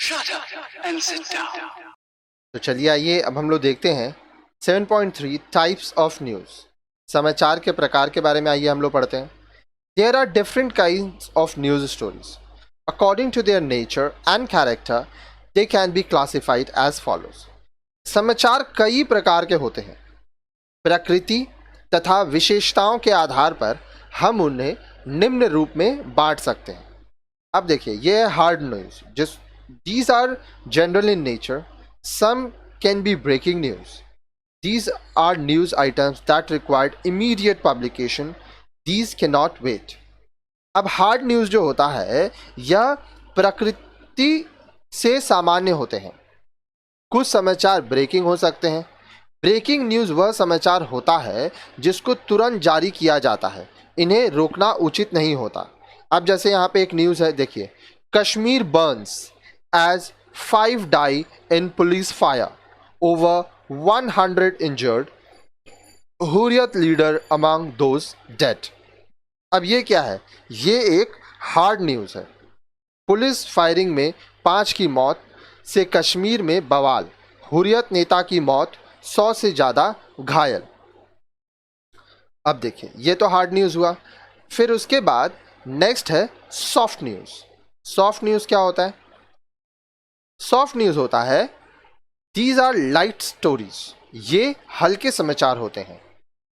Shut up and sit down. तो चलिए आइए अब हम लोग देखते हैं 7.3 टाइप्स ऑफ न्यूज़। समाचार के प्रकार के बारे में आइए हम लोग पढ़ते हैं। There are different kinds of news stories according to their nature and character they can be classified as follows. समाचार कई प्रकार के होते हैं। प्रकृति तथा विशेषताओं के आधार पर हम उन्हें निम्न रूप में बांट सकते हैं। अब देखिए, ये है हार्ड न्यूज़, जिस these are general in nature. Some can be breaking news. These are news items that required immediate publication. These cannot wait. अब हार्ड न्यूज़ जो होता है यह प्रकृति से सामान्य होते हैं। कुछ समाचार ब्रेकिंग हो सकते हैं। ब्रेकिंग न्यूज़ वह समाचार होता है जिसको तुरंत जारी किया जाता है, इन्हें रोकना उचित नहीं होता। अब जैसे यहाँ पे एक न्यूज़ है, देखिए, Kashmir Burns as 5 die in police fire, over 100 injured, Hurriyat leader among those dead। अब ये क्या है? ये एक हार्ड न्यूज़ है। पुलिस फायरिंग में 5 की मौत से कश्मीर में बवाल, हुर्रियत नेता की मौत, 100 से ज़्यादा घायल। अब देखिए, ये तो हार्ड न्यूज़ हुआ। फिर उसके बाद नेक्स्ट है सॉफ्ट न्यूज़। सॉफ्ट न्यूज़ क्या होता है? सॉफ्ट न्यूज़ होता है दीज आर लाइट स्टोरीज, ये हल्के समाचार होते हैं।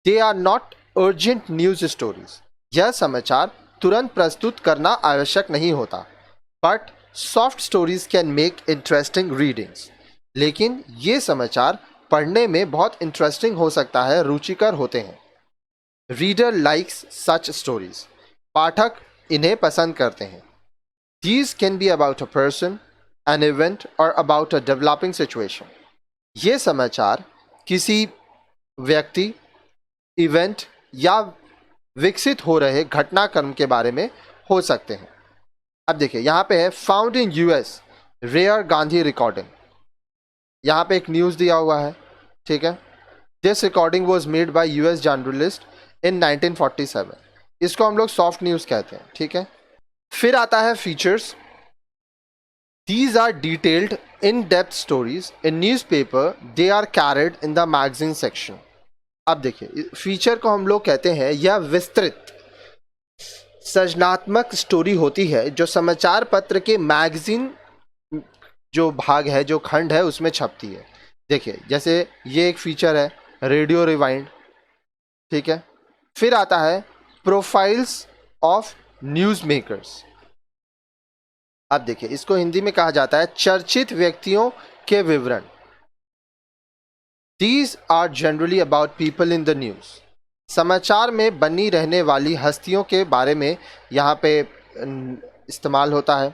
They are not urgent news stories, यह समाचार तुरंत प्रस्तुत करना आवश्यक नहीं होता। But soft stories can make interesting readings, लेकिन ये समाचार पढ़ने में बहुत इंटरेस्टिंग हो सकता है, रुचिकर होते हैं। रीडर लाइक्स सच स्टोरीज, पाठक इन्हें पसंद करते हैं। These can be about a person, an event or about a developing situation। ये समाचार किसी व्यक्ति, इवेंट या विकसित हो रहे घटनाक्रम के बारे में हो सकते हैं। अब देखिए, यहाँ पे है found in US rare Gandhi recording. यहाँ पे एक न्यूज़ दिया हुआ है, ठीक है। This recording was made by US journalist in 1947। इसको हम लोग सॉफ्ट न्यूज़ कहते हैं, ठीक है। फिर आता है features. These are detailed, in-depth stories in newspaper. They are carried in the magazine section। अब देखिए, फीचर को हम लोग कहते हैं यह विस्तृत सृजनात्मक स्टोरी होती है जो समाचार पत्र के मैगजीन जो भाग है, जो खंड है, उसमें छपती है। देखिए, जैसे ये एक फीचर है रेडियो रिवाइंड, ठीक है। फिर आता है प्रोफाइल्स ऑफ न्यूज़ मेकर्स। अब देखिए, इसको हिंदी में कहा जाता है चर्चित व्यक्तियों के विवरण। These are generally about people in the news। समाचार में बनी रहने वाली हस्तियों के बारे में यहाँ पे इस्तेमाल होता है।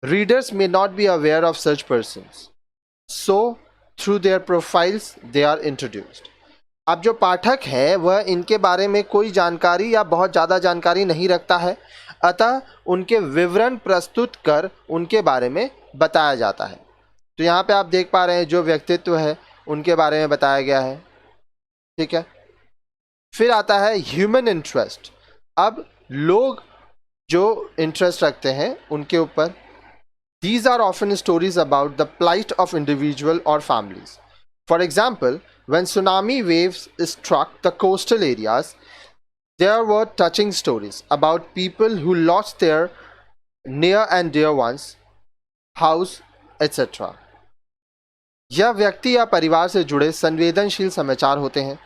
Readers may not be aware of such persons, so through their profiles they are introduced। अब जो पाठक है वह इनके बारे में कोई जानकारी या बहुत ज़्यादा जानकारी नहीं रखता है, अतः उनके विवरण प्रस्तुत कर उनके बारे में बताया जाता है। तो यहाँ पे आप देख पा रहे हैं जो व्यक्तित्व है उनके बारे में बताया गया है, ठीक है। फिर आता है ह्यूमन इंटरेस्ट। अब लोग जो इंटरेस्ट रखते हैं उनके ऊपर। These are often stories about the plight of individual और families. For example, when tsunami waves struck the coastal areas, there were touching stories about people who lost their near and dear ones, house, etc। यह व्यक्ति या परिवार से जुड़े संवेदनशील समाचार होते हैं।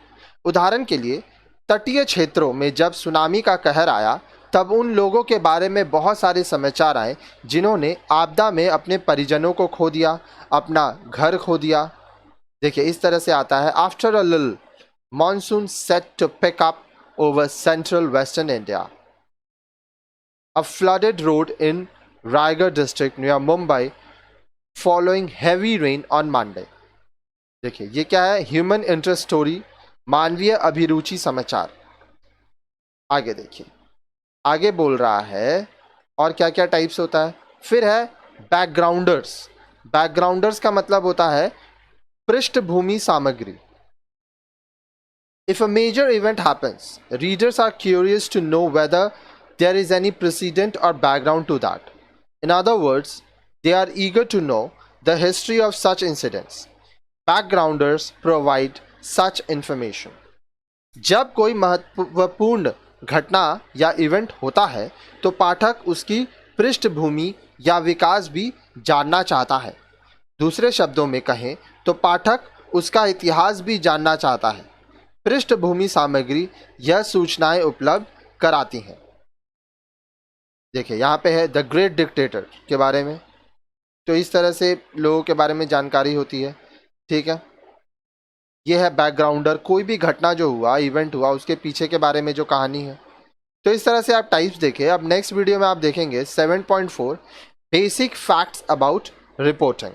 उदाहरण के लिए, तटीय क्षेत्रों में जब सुनामी का कहर आया तब उन लोगों के बारे में बहुत सारे समाचार आए जिन्होंने आपदा में अपने परिजनों को खो दिया, अपना घर खो दिया। देखिए, इस तरह से आता है after a little monsoon set to pick up over central western India, a flooded road in Raigad district near Mumbai following heavy rain on Monday. देखिए, ये क्या है? ह्यूमन इंटरेस्ट स्टोरी, मानवीय अभिरुचि समाचार। आगे देखिए, आगे बोल रहा है और क्या क्या टाइप्स होता है। फिर है बैकग्राउंडर्स। बैकग्राउंडर्स का मतलब होता है पृष्ठभूमि सामग्री। If a major event happens, readers are curious to know whether there is any precedent or background to that. In other words, They are eager to know the history of such incidents. Backgrounders provide such information. जब कोई महत्वपूर्ण घटना या event होता है तो पाठक उसकी पृष्ठभूमि या विकास भी जानना चाहता है। दूसरे शब्दों में कहें तो पाठक उसका इतिहास भी जानना चाहता है। पृष्ठभूमि सामग्री यह सूचनाएं उपलब्ध कराती हैं। देखिए यहाँ पे है द ग्रेट डिक्टेटर के बारे में, तो इस तरह से लोगों के बारे में जानकारी होती है। ठीक है, ये है बैकग्राउंडर, कोई भी घटना जो हुआ, इवेंट हुआ, उसके पीछे के बारे में जो कहानी है। तो इस तरह से आप टाइप्स देखें। अब नेक्स्ट वीडियो में आप देखेंगे 7.4 बेसिक फैक्ट्स अबाउट रिपोर्टिंग।